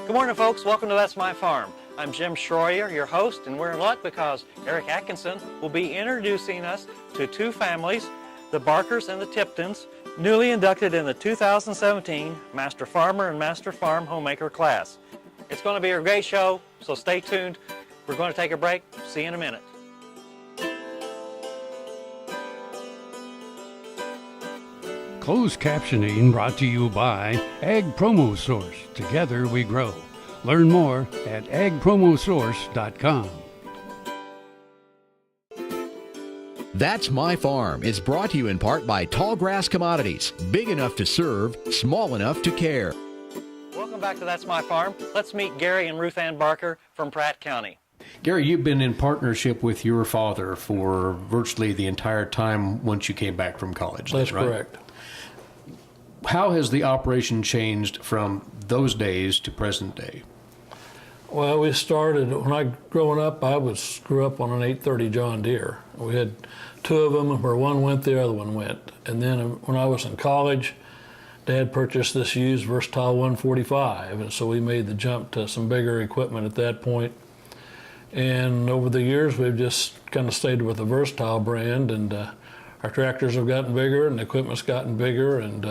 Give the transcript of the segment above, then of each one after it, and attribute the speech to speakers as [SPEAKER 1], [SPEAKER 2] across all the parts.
[SPEAKER 1] Good morning, folks. Welcome to That's My Farm. I'm Jim Shroyer, your host, and we're in luck because Eric Atkinson will be introducing us to two families, the Barkers and the Tiptons, newly inducted in the 2017 Master Farmer and Master Farm Homemaker class. It's going to be a great show, so stay tuned. We're going to take a break. See you in a minute.
[SPEAKER 2] Closed captioning brought to you by Ag Promo Source. Together we grow. Learn more at agpromosource.com.
[SPEAKER 3] That's My Farm is brought to you in part by Tallgrass Commodities. Big enough to serve, small enough to care.
[SPEAKER 1] Welcome back to That's My Farm. Let's meet Gary and Ruth Ann Barker from Pratt County.
[SPEAKER 4] Gary, you've been in partnership with your father for virtually the entire time once you came back from college.
[SPEAKER 5] That's
[SPEAKER 4] right?
[SPEAKER 5] correct.
[SPEAKER 4] How has the operation changed from those days to present day?
[SPEAKER 5] Well, we started, when I growing up, grew up on an 830 John Deere. We had two of them, where one went, the other one went. And then when I was in college, Dad purchased this used Versatile 145, and so we made the jump to some bigger equipment at that point. And over the years, we've just kind of stayed with the Versatile brand, and our tractors have gotten bigger, and the equipment's gotten bigger, and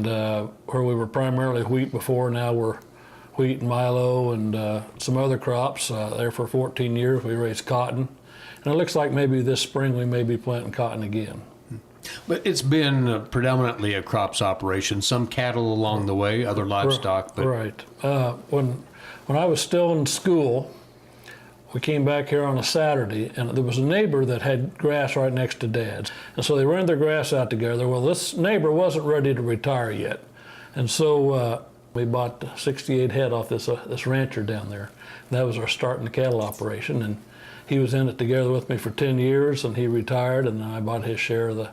[SPEAKER 5] where we were primarily wheat before, now we're wheat and milo and some other crops. There for 14 years, we raised cotton. And it looks like maybe this spring we may be planting cotton again.
[SPEAKER 4] But it's been predominantly a crops operation, some cattle along the way, other livestock. But...
[SPEAKER 5] Right. When I was still in school, we came back here on a Saturday, and there was a neighbor that had grass right next to Dad's. And so they ran their grass out together. Well, this neighbor wasn't ready to retire yet. And so we bought 68 head off this rancher down there. And that was our start in the cattle operation. And he was in it together with me for 10 years, and he retired, and then I bought his share of the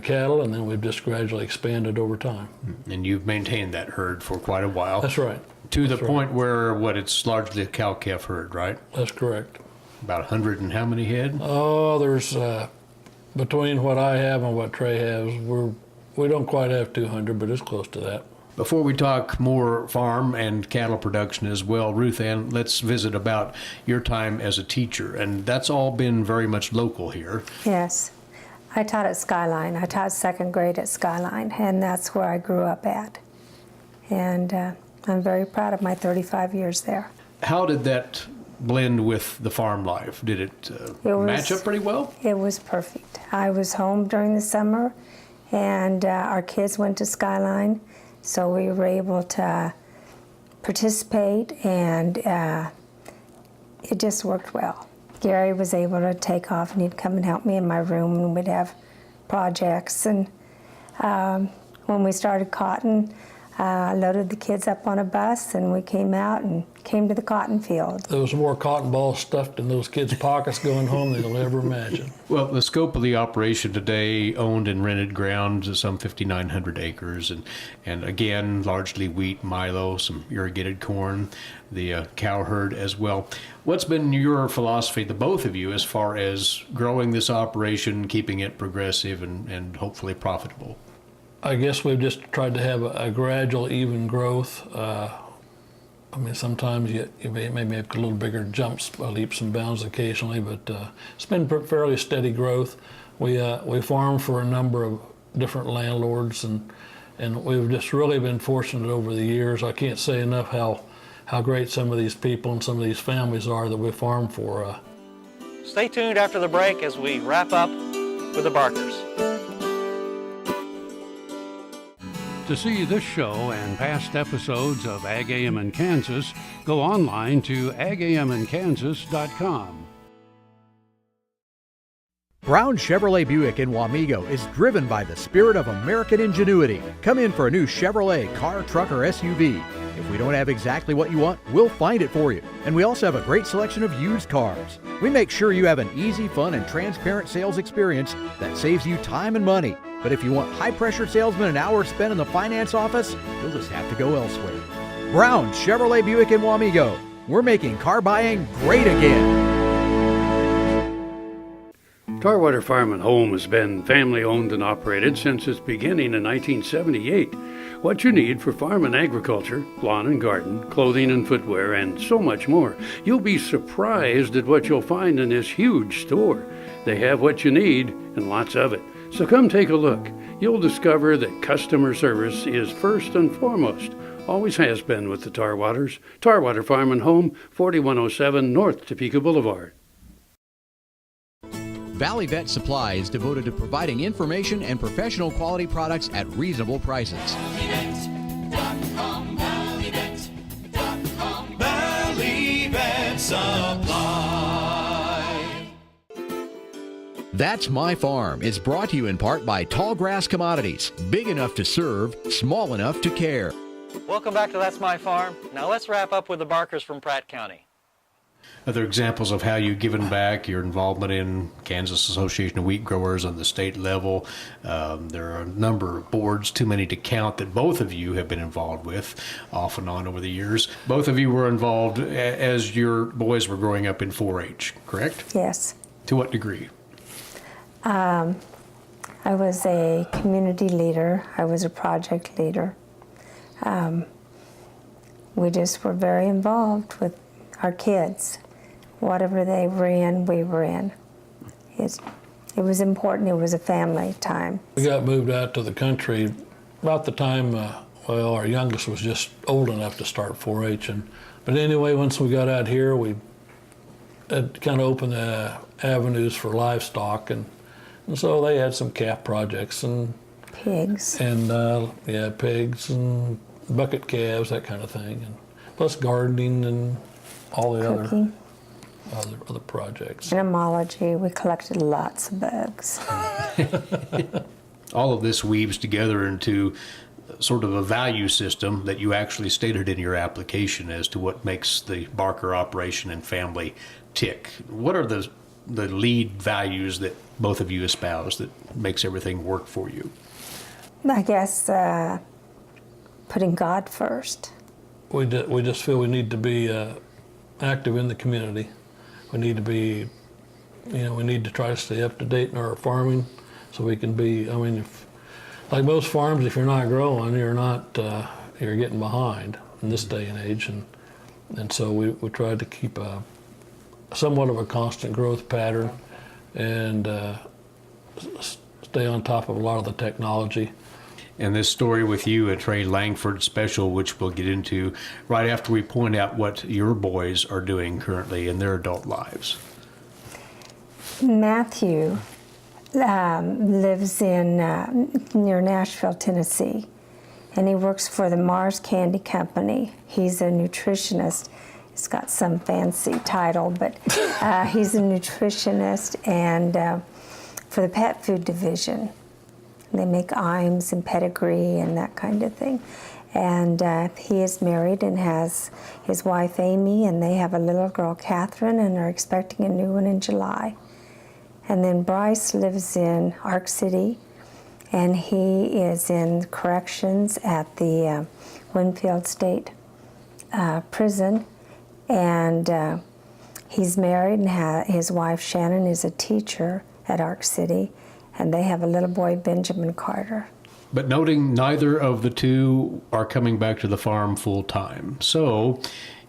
[SPEAKER 5] cattle, and then we've just gradually expanded over time.
[SPEAKER 4] And you've maintained that herd for quite a while.
[SPEAKER 5] That's right.
[SPEAKER 4] To the point where, it's largely a cow-calf herd, right?
[SPEAKER 5] That's correct.
[SPEAKER 4] About 100 and how many head?
[SPEAKER 5] Oh, there's, between what I have and what Trey has, we don't quite have 200, but it's close to that.
[SPEAKER 4] Before we talk more farm and cattle production as well, Ruth Ann, let's visit about your time as a teacher. And that's all been very much local here.
[SPEAKER 6] Yes. I taught at Skyline. I taught second grade at Skyline, and that's where I grew up at. And I'm very proud of my 35 years there.
[SPEAKER 4] How did that blend with the farm life? Did it match up pretty well?
[SPEAKER 6] It was perfect. I was home during the summer, and our kids went to Skyline, so we were able to participate, and it just worked well. Gary was able to take off, and he'd come and help me in my room, and we'd have projects. And when we started cotton, I loaded the kids up on a bus, and we came out and came to the cotton field.
[SPEAKER 5] There was more cotton balls stuffed in those kids' pockets going home than you'll ever imagine.
[SPEAKER 4] Well, the scope of the operation today, owned and rented ground, is some 5,900 acres, and again, largely wheat, milo, some irrigated corn, the cow herd as well. What's been your philosophy, the both of you, as far as growing this operation, keeping it progressive and hopefully profitable?
[SPEAKER 5] I guess we've just tried to have a gradual, even growth. I mean, sometimes you may make a little bigger jumps, leaps and bounds occasionally, but it's been fairly steady growth. We farm for a number of different landlords, and we've just really been fortunate over the years. I can't say enough how great some of these people and some of these families are that we farm for.
[SPEAKER 1] Stay tuned after the break as we wrap up with the Barkers.
[SPEAKER 2] To see this show and past episodes of Ag AM in Kansas, go online to agaminkansas.com.
[SPEAKER 3] Brown Chevrolet Buick in Wamego is driven by the spirit of American ingenuity. Come in for a new Chevrolet car, truck, or SUV. If we don't have exactly what you want, we'll find it for you. And we also have a great selection of used cars. We make sure you have an easy, fun, and transparent sales experience that saves you time and money. But if you want high-pressure salesmen and hours spent in the finance office, you'll just have to go elsewhere. Brown Chevrolet Buick in Wamego. We're making car buying great again.
[SPEAKER 2] Tarwater Farm and Home has been family owned and operated since its beginning in 1978. What you need for farm and agriculture, lawn and garden, clothing and footwear, and so much more. You'll be surprised at what you'll find in this huge store. They have what you need and lots of it. So come take a look. You'll discover that customer service is first and foremost. Always has been with the Tarwaters. Tarwater Farm and Home, 4107 North Topeka Boulevard.
[SPEAKER 3] Valley Vet Supply is devoted to providing information and professional quality products at reasonable prices.
[SPEAKER 7] Valley Vet Supply.
[SPEAKER 3] That's My Farm is brought to you in part by Tallgrass Commodities. Big enough to serve, small enough to care.
[SPEAKER 1] Welcome back to That's My Farm. Now let's wrap up with the Barkers from Pratt County.
[SPEAKER 4] Other examples of how you've given back, your involvement in Kansas Association of Wheat Growers on the state level. There are a number of boards, too many to count, that both of you have been involved with off and on over the years. Both of you were involved as your boys were growing up in 4-H, correct?
[SPEAKER 6] Yes.
[SPEAKER 4] To what degree?
[SPEAKER 6] I was a community leader. I was a project leader. We just were very involved with our kids. Whatever they were in, we were in. It was important. It was a family time.
[SPEAKER 5] We got moved out to the country about the time, our youngest was just old enough to start 4-H. But anyway, once we got out here, we had kind of opened the avenues for livestock. And so they had some calf projects and
[SPEAKER 6] Pigs.
[SPEAKER 5] And pigs and bucket calves, that kind of thing. And plus gardening and all the
[SPEAKER 6] Cooking.
[SPEAKER 5] other projects.
[SPEAKER 6] Entomology. We collected lots of bugs.
[SPEAKER 4] All of this weaves together into sort of a value system that you actually stated in your application as to what makes the Barker operation and family tick. What are the lead values that both of you espouse that makes everything work for you?
[SPEAKER 6] I guess putting God first.
[SPEAKER 5] We just feel we need to be active in the community. We need to be, we need to try to stay up to date in our farming so we can be, like most farms, if you're not growing, you're getting behind in this day and age. And so we tried to keep somewhat of a constant growth pattern and stay on top of a lot of the technology.
[SPEAKER 4] And this story with you, a Trey Langford special, which we'll get into right after we point out what your boys are doing currently in their adult lives.
[SPEAKER 6] Matthew lives in near Nashville, Tennessee, and he works for the Mars Candy Company. He's a nutritionist. He's got some fancy title, but he's a nutritionist and for the pet food division. They make Iams and Pedigree and that kind of thing. And he is married and has his wife Amy, and they have a little girl Catherine, and are expecting a new one in July. And then Bryce lives in Ark City, and he is in corrections at the Winfield State Prison. And he's married, and his wife Shannon is a teacher at Ark City. And they have a little boy, Benjamin Carter.
[SPEAKER 4] But noting neither of the two are coming back to the farm full time. So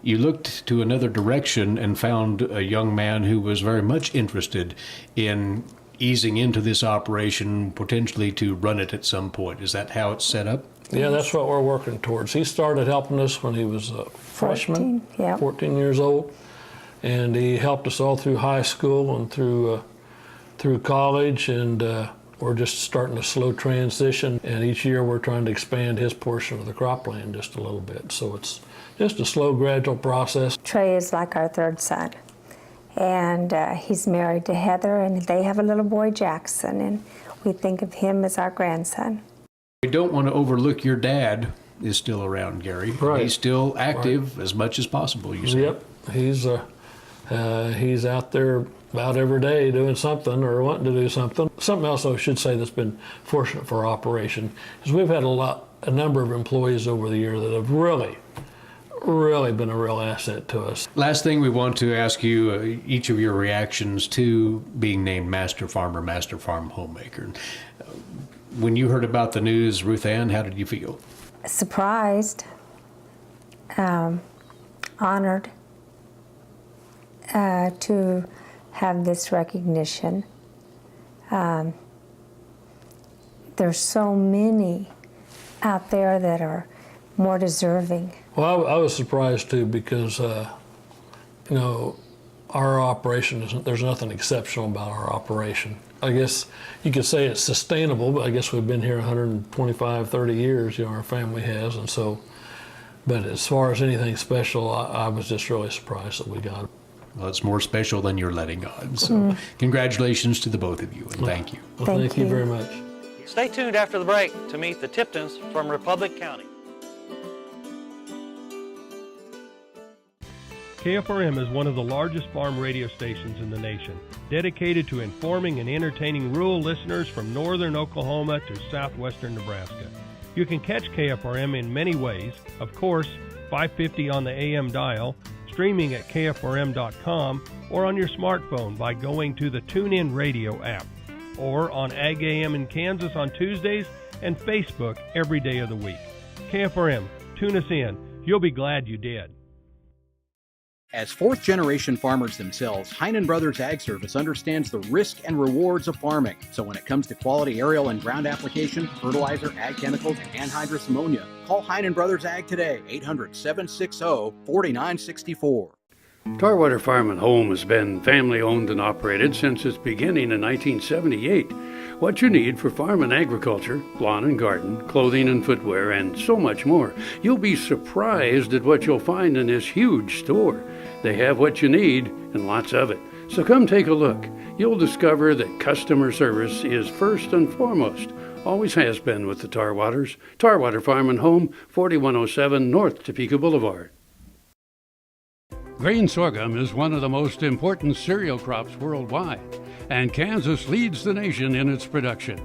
[SPEAKER 4] you looked to another direction and found a young man who was very much interested in easing into this operation, potentially to run it at some point. Is that how it's set up?
[SPEAKER 5] Yeah, that's what we're working towards. He started helping us when he was a freshman, 14 years old. And he helped us all through high school and through college, and we're just starting a slow transition, and each year we're trying to expand his portion of the cropland just a little bit. So it's just a slow, gradual process.
[SPEAKER 6] Trey is like our third son, and he's married to Heather, and they have a little boy, Jackson, and we think of him as our grandson.
[SPEAKER 4] We don't want to overlook your dad is still around, Gary.
[SPEAKER 5] Right.
[SPEAKER 4] He's still active as much as possible, you say.
[SPEAKER 5] Yep, he's out there about every day doing something or wanting to do something. Something else I should say that's been fortunate for our operation is we've had a number of employees over the year that have really been a real asset to us.
[SPEAKER 4] Last thing we want to ask you, each of your reactions to being named Master Farmer, Master Farm Homemaker. When you heard about the news, Ruth Ann, how did you feel?
[SPEAKER 6] surprised, honored to have this recognition. There's so many out there that are more deserving.
[SPEAKER 5] Well, I was surprised too because, our operation there's nothing exceptional about our operation. I guess you could say it's sustainable, but I guess we've been here 125, 30 years, our family has, and so, but as far as anything special, I was just really surprised that we got it.
[SPEAKER 4] Well, it's more special than you're letting on. So congratulations to the both of you, and thank you.
[SPEAKER 5] Well,
[SPEAKER 6] Thank
[SPEAKER 5] thank you
[SPEAKER 6] you.
[SPEAKER 5] very much.
[SPEAKER 1] Stay tuned after the break to meet the Tiptons from Republic County.
[SPEAKER 8] KFRM is one of the largest farm radio stations in the nation, dedicated to informing and entertaining rural listeners from northern Oklahoma to southwestern Nebraska. You can catch KFRM in many ways. Of course, 550 on the AM dial, streaming at kfrm.com, or on your smartphone by going to the TuneIn Radio app, or on Ag AM in Kansas on Tuesdays and Facebook every day of the week. KFRM, tune us in. You'll be glad you did.
[SPEAKER 3] As fourth-generation farmers themselves, Heinen Brothers Ag Service understands the risk and rewards of farming. So when it comes to quality aerial and ground application, fertilizer, ag chemicals, and anhydrous ammonia, call Heinen Brothers Ag today, 800-760-4964.
[SPEAKER 2] Tarwater Farm and Home has been family-owned and operated since its beginning in 1978. What you need for farm and agriculture, lawn and garden, clothing and footwear, and so much more. You'll be surprised at what you'll find in this huge store. They have what you need and lots of it. So come take a look. You'll discover that customer service is first and foremost. Always has been with the Tarwaters. Tarwater Farm and Home, 4107 North Topeka Boulevard. Grain sorghum is one of the most important cereal crops worldwide, and Kansas leads the nation in its production.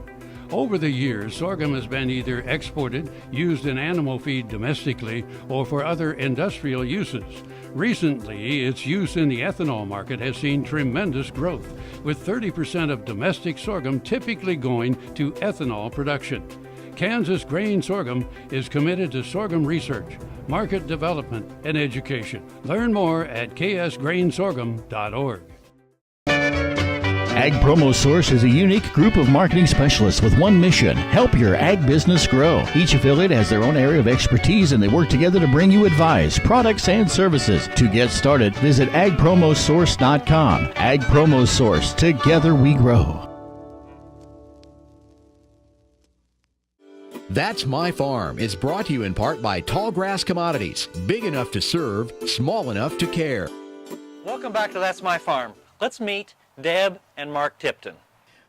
[SPEAKER 2] Over the years, sorghum has been either exported, used in animal feed domestically, or for other industrial uses. Recently, its use in the ethanol market has seen tremendous growth, with 30% of domestic sorghum typically going to ethanol production. Kansas Grain Sorghum is committed to sorghum research, market development, and education. Learn more at ksgrainsorghum.org.
[SPEAKER 9] Ag Promo Source is a unique group of marketing specialists with one mission: help your ag business grow. Each affiliate has their own area of expertise, and they work together to bring you advice, products, and services. To get started, visit agpromosource.com. Ag Promo Source. Together we grow.
[SPEAKER 3] That's My Farm is brought to you in part by Tallgrass Commodities. Big enough to serve, small enough to care.
[SPEAKER 1] Welcome back to That's My Farm. Let's meet Deb and Mark Tipton.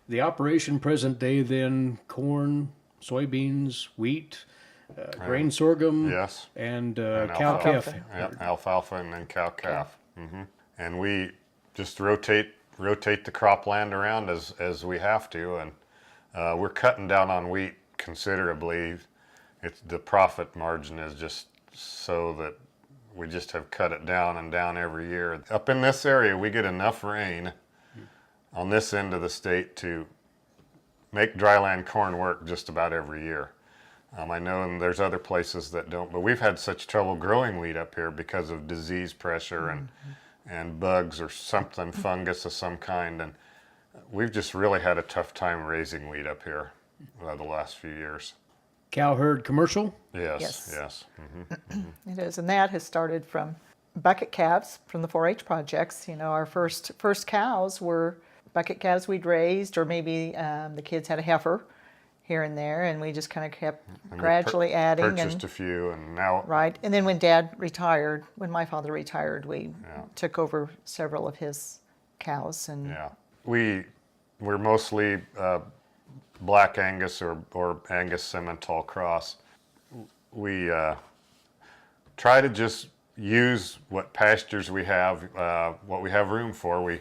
[SPEAKER 4] The operation present day then, corn, soybeans, wheat, grain sorghum,
[SPEAKER 10] yes,
[SPEAKER 4] and
[SPEAKER 10] cow-calf.
[SPEAKER 4] cow-calf.
[SPEAKER 10] Yeah, alfalfa and then cow-calf. And we just rotate the cropland around as we have to, and we're cutting down on wheat considerably. The profit margin is just so that we just have cut it down and down every year. Up in this area, we get enough rain on this end of the state to make dryland corn work just about every year. I know there's other places that don't, but we've had such trouble growing wheat up here because of disease pressure and bugs or something, fungus of some kind, and we've just really had a tough time raising wheat up here the last few years.
[SPEAKER 4] Cow herd commercial?
[SPEAKER 10] Yes.
[SPEAKER 11] It is, and that has started from bucket calves from the 4-H projects. Our first cows were bucket calves we'd raised, or maybe the kids had a heifer here and there, and we just kind of kept gradually adding.
[SPEAKER 10] Purchased a few, and now...
[SPEAKER 11] Right, and then when my father retired, we took over several of his cows. And
[SPEAKER 10] yeah, we're mostly Black Angus or Angus Simmental cross. We try to just use what pastures we have, what we have room for.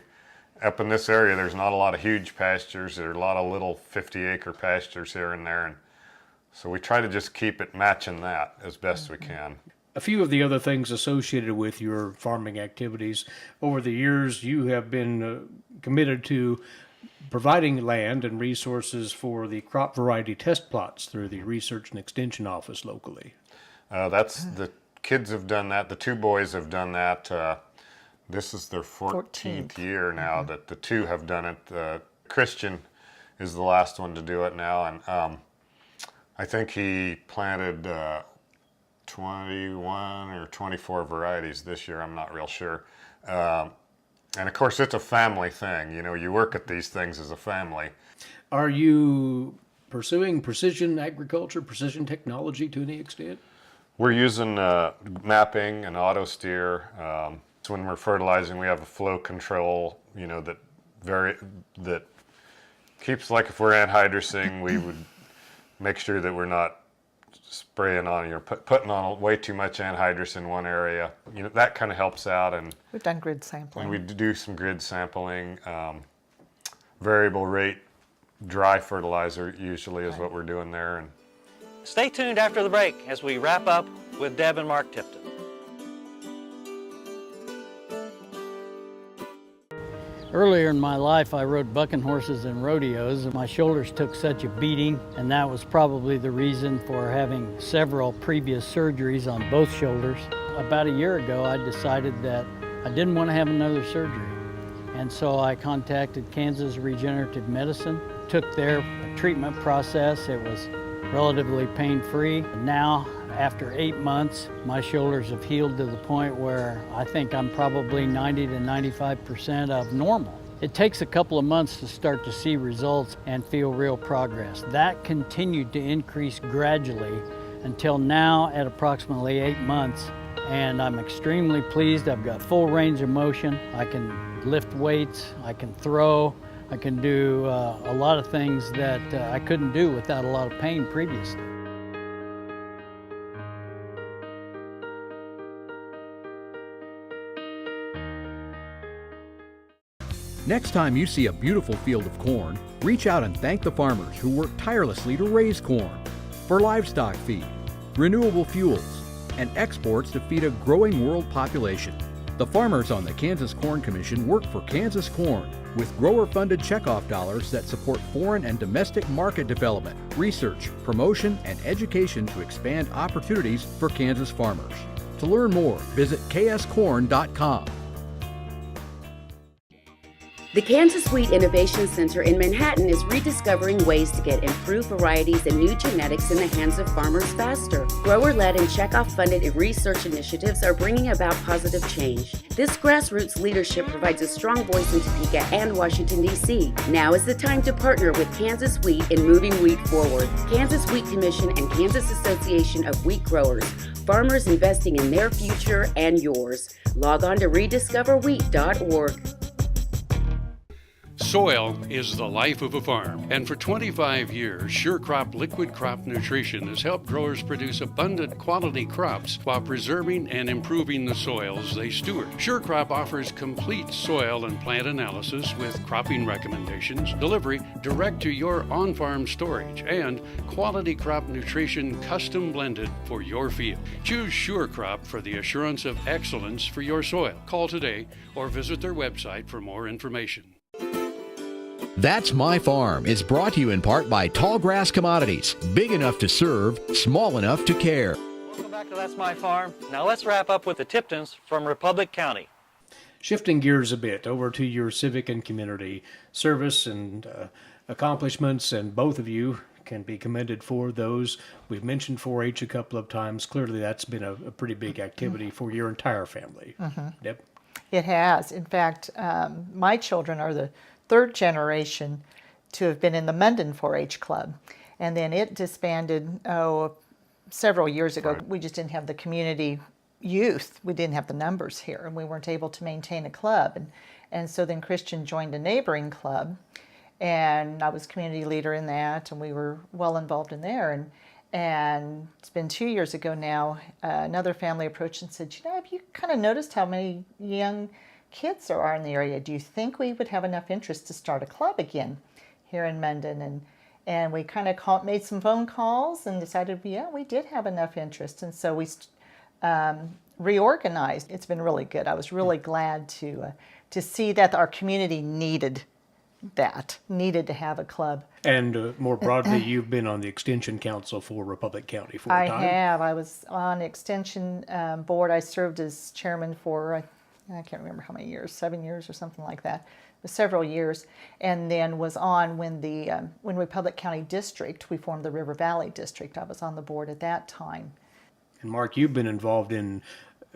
[SPEAKER 10] Up in this area, there's not a lot of huge pastures. There are a lot of little 50-acre pastures here and there, and so we try to just keep it matching that as best we can.
[SPEAKER 4] A few of the other things associated with your farming activities over the years, you have been committed to providing land and resources for the crop variety test plots through the Research and Extension Office locally.
[SPEAKER 10] That's the kids have done that. The two boys have done that. This is their 14th year now that the two have done it. Christian is the last one to do it now, and I think he planted 21 or 24 varieties this year. I'm not real sure. And of course, it's a family thing. You know, you work at these things as a family.
[SPEAKER 4] Are you pursuing precision agriculture, precision technology to any extent?
[SPEAKER 10] We're using mapping and auto steer. So when we're fertilizing, we have a flow control, you know, that keeps, like if we're anhydrousing, we would make sure that we're not spraying on, putting on way too much anhydrous in one area. You know, that kind of helps out. And
[SPEAKER 11] we've done grid sampling.
[SPEAKER 10] And we do some grid sampling. Variable rate dry fertilizer usually is what we're doing there. And
[SPEAKER 1] Stay tuned after the break as we wrap up with Deb and Mark Tipton.
[SPEAKER 12] Earlier in my life, I rode bucking horses and rodeos, and my shoulders took such a beating, and that was probably the reason for having several previous surgeries on both shoulders. About a year ago, I decided that I didn't want to have another surgery, and so I contacted Kansas Regenerative Medicine, took their treatment process. It was relatively pain-free. Now, after 8 months, my shoulders have healed to the point where I think I'm probably 90 to 95% of normal. It takes a couple of months to start to see results and feel real progress. That continued to increase gradually until now at approximately 8 months, and I'm extremely pleased. I've got full range of motion. I can lift weights, I can throw, I can do a lot of things that I couldn't do without a lot of pain previously.
[SPEAKER 3] Next time you see a beautiful field of corn, reach out and thank the farmers who work tirelessly to raise corn for livestock feed, renewable fuels, and exports to feed a growing world population. The farmers on the Kansas Corn Commission work for Kansas Corn with grower-funded checkoff dollars that support foreign and domestic market development, research, promotion, and education to expand opportunities for Kansas farmers. To learn more, visit kscorn.com.
[SPEAKER 13] The Kansas Wheat Innovation Center in Manhattan is rediscovering ways to get improved varieties and new genetics in the hands of farmers faster. Grower-led and checkoff-funded research initiatives are bringing about positive change. This grassroots leadership provides a strong voice in Topeka and Washington, D.C. Now is the time to partner with Kansas Wheat in moving wheat forward. Kansas Wheat Commission and Kansas Association of Wheat Growers. Farmers investing in their future and yours. Log on to rediscoverwheat.org.
[SPEAKER 2] Soil is the life of a farm, and for 25 years, SureCrop Liquid Crop Nutrition has helped growers produce abundant quality crops while preserving and improving the soils they steward. SureCrop offers complete soil and plant analysis with cropping recommendations, delivery direct to your on-farm storage, and quality crop nutrition custom blended for your field. Choose SureCrop for the assurance of excellence for your soil. Call today or visit their website for more information.
[SPEAKER 3] That's My Farm is brought to you in part by Tallgrass Commodities. Big enough to serve, small enough to care.
[SPEAKER 1] Welcome back to That's My Farm. Now let's wrap up with the Tiptons from Republic County.
[SPEAKER 4] Shifting gears a bit over to your civic and community service and accomplishments, and both of you can be commended for those. We've mentioned 4-H a couple of times. Clearly that's been a pretty big activity for your entire family. Deb?
[SPEAKER 11] It has. In fact, my children are the third generation to have been in the Munden 4-H club, and then it disbanded several years ago. Right. We just didn't have the community youth. We didn't have the numbers here, and we weren't able to maintain a club. And so then Christian joined a neighboring club, and I was community leader in that, and we were well involved in there. And it's been 2 years ago now, another family approached and said, you know, have you kind of noticed how many young kids there are in the area? Do you think we would have enough interest to start a club again here in Munden? And we kind of made some phone calls and decided, yeah, we did have enough interest. And so we reorganized. It's been really good. I was really glad to see that our community needed that, needed to have a club.
[SPEAKER 4] And more broadly, you've been on the Extension Council for Republic County for a
[SPEAKER 11] I
[SPEAKER 4] time.
[SPEAKER 11] have. I was on the Extension board. I served as chairman for, I can't remember how many years, 7 years or something like that. It was several years. And then was on when Republic County District, we formed the River Valley District. I was on the board at that time.
[SPEAKER 4] And Mark, you've been involved in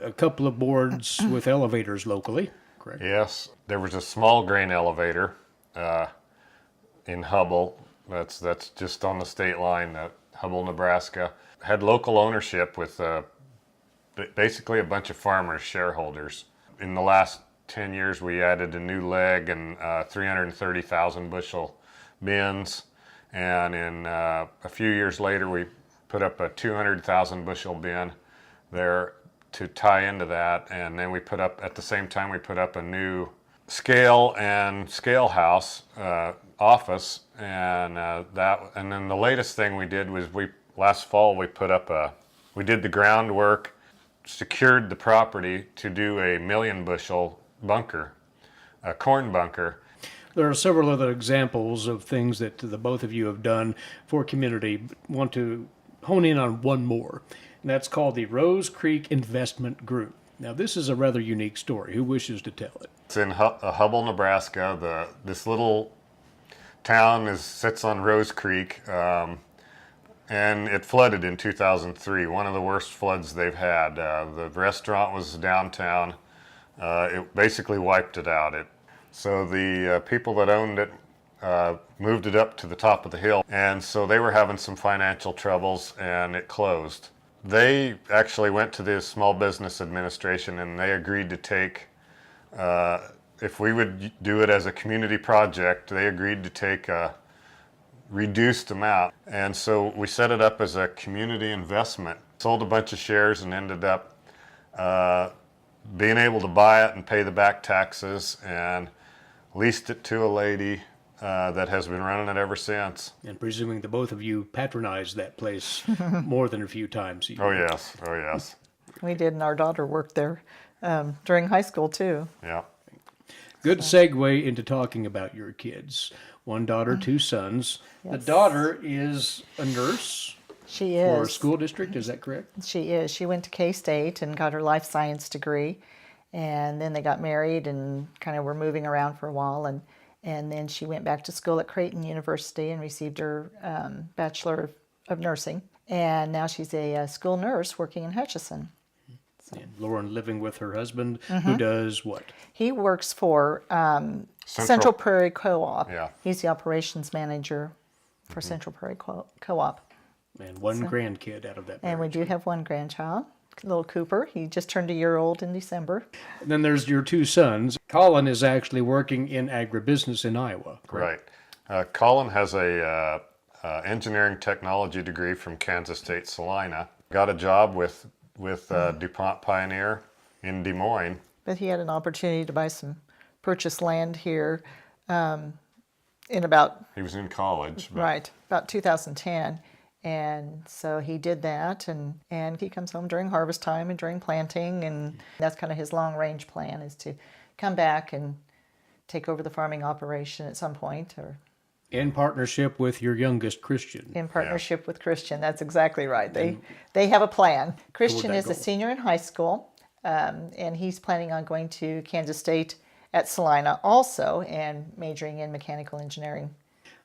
[SPEAKER 4] a couple of boards with elevators locally, correct?
[SPEAKER 10] Yes, there was a small grain elevator in Hubble. That's just on the state line, Hubble, Nebraska. Had local ownership with basically a bunch of farmers, shareholders. In the last 10 years, we added a new leg and 330,000 bushel bins. And in a few years later, we put up a 200,000 bushel bin there to tie into that. And then we put up, at the same time, we put up a new scale house office. And and then the latest thing we did was last fall we did the groundwork, secured the property to do a 1 million bushel bunker, a corn bunker.
[SPEAKER 4] There are several other examples of things that the both of you have done for community. Want to hone in on one more, and that's called the Rose Creek Investment Group. Now, this is a rather unique story. Who wishes to tell it?
[SPEAKER 10] It's in Hubble, Nebraska. This little town sits on Rose Creek, and it flooded in 2003, one of the worst floods they've had. The restaurant was downtown. It basically wiped it out. So the people that owned it moved it up to the top of the hill, and so they were having some financial troubles, and it closed. They actually went to the Small Business Administration, and they agreed to take, if we would do it as a community project, they agreed to take a reduced amount. And so we set it up as a community investment, sold a bunch of shares, and ended up being able to buy it and pay the back taxes, and leased it to a lady that has been running it ever since.
[SPEAKER 4] And presuming the both of you patronized that place more than a few times a year.
[SPEAKER 10] Oh yes.
[SPEAKER 11] We did, and our daughter worked there during high school too.
[SPEAKER 10] Yeah.
[SPEAKER 4] Good segue into talking about your kids. One daughter, two sons. Yes. The daughter is a nurse.
[SPEAKER 11] She is.
[SPEAKER 4] For a school district, is that correct?
[SPEAKER 11] She is. She went to K-State and got her life science degree. And then they got married and kind of were moving around for a while. And then she went back to school at Creighton University and received her Bachelor of Nursing. And now she's a school nurse working in Hutchinson.
[SPEAKER 4] So. And Lauren living with her husband, who does what?
[SPEAKER 11] He works for Central Prairie Co-op.
[SPEAKER 10] Yeah.
[SPEAKER 11] He's the operations manager for Central Prairie Co-op.
[SPEAKER 4] And one grandkid out of that marriage.
[SPEAKER 11] And we do have one grandchild, little Cooper. He just turned 1 year old in December.
[SPEAKER 4] And then there's your two sons. Colin is actually working in agribusiness in Iowa, correct?
[SPEAKER 10] Right. Colin has a engineering technology degree from Kansas State Salina. Got a job with DuPont Pioneer in Des Moines.
[SPEAKER 11] But he had an opportunity to purchase land here in about...
[SPEAKER 10] He was in college.
[SPEAKER 11] Right, about 2010. And so he did that, and he comes home during harvest time and during planting, and that's kind of his long-range plan, is to come back and take over the farming operation at some point. Or
[SPEAKER 4] in partnership with your youngest, Christian.
[SPEAKER 11] In partnership with Christian, that's exactly right. They have a plan. Christian is a senior in high school, and he's planning on going to Kansas State at Salina also, and majoring in mechanical engineering.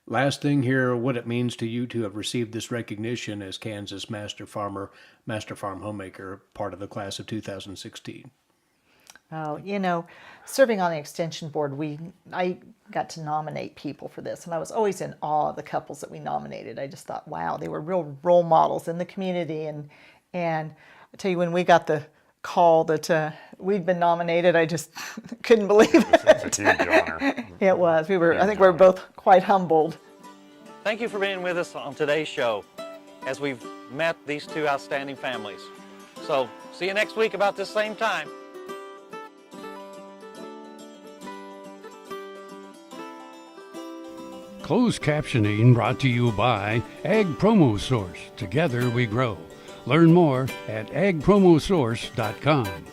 [SPEAKER 4] Last thing here, what it means to you to have received this recognition as Kansas Master Farm Homemaker, part of the class of 2016.
[SPEAKER 11] Oh, serving on the Extension Board, I got to nominate people for this, and I was always in awe of the couples that we nominated. I just thought, wow, they were real role models in the community, and I tell you, when we got the call that we'd been nominated, I just couldn't believe it.
[SPEAKER 10] It's a huge honor.
[SPEAKER 11] It was. I think we were both quite humbled.
[SPEAKER 1] Thank you for being with us on today's show as we've met these two outstanding families. So, see you next week about this same time.
[SPEAKER 2] Closed captioning brought to you by Ag Promo Source. Together we grow. Learn more at agpromosource.com.